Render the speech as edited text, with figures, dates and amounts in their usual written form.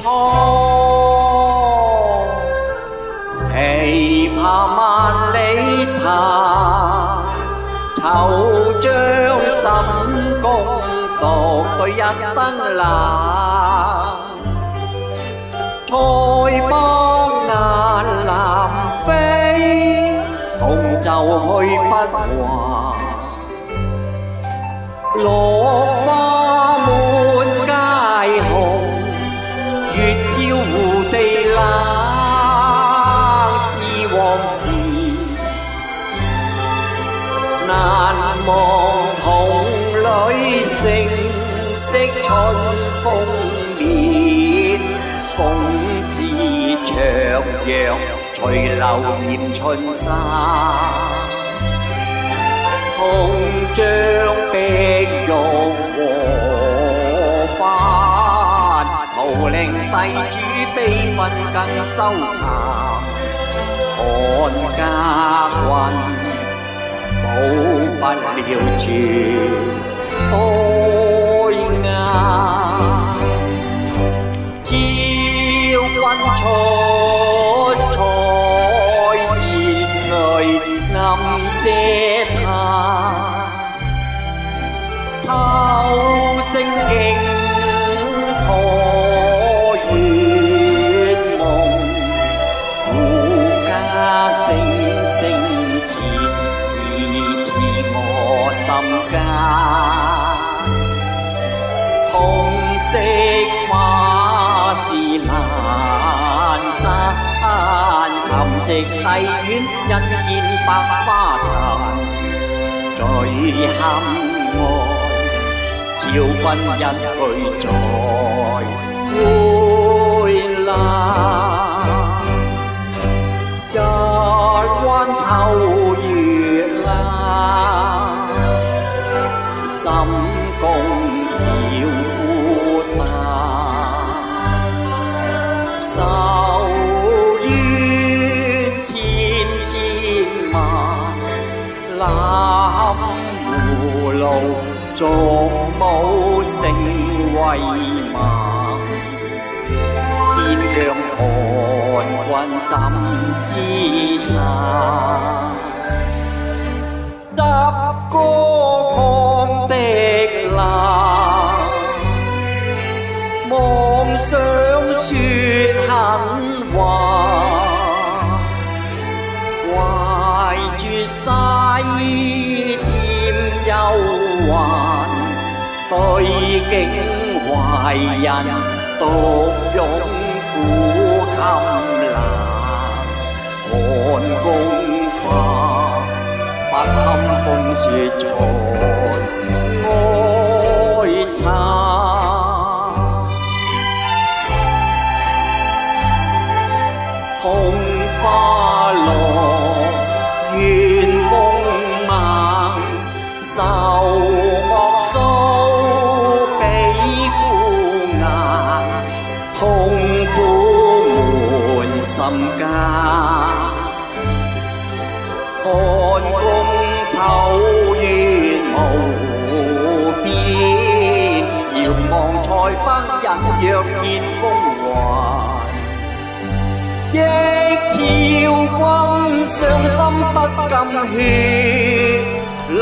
蒼，琵琶萬里彈，惆悵心共獨對一燈冷。塞北雁南飛，同舟去不還。落花滿街紅，月照湖地冷。是往事難忘，同裡成色春風面。風自長陽，隨流染春衫。同將碧玉和番，徒令帝主悲憤更羞慚。看家軍保不了全開顏。昭君出塞，燕淚暗遮嘆。偷聲驚破月夢，護家聲聲切已刺我心間。痛惜花事闌珊，沉寂帝苑因見百花殘。最堪愛昭君一去再回來。日灣秋月冷，心共照孤單。愁怨千千萬，攬葫蘆縱舞成為盲。邊疆叛軍怎知殘？踏過抗敵難，妄想雪很滑。懷住西店憂患，對境懷人獨擁古琴蘭。看功花不堪風雪殘愛殘。桐花落，怨風猛，愁惡蘇比枯顏。痛苦滿心間，看公秋月無邊。遙望塞北人若見風還，憶昭君傷心不禁血淚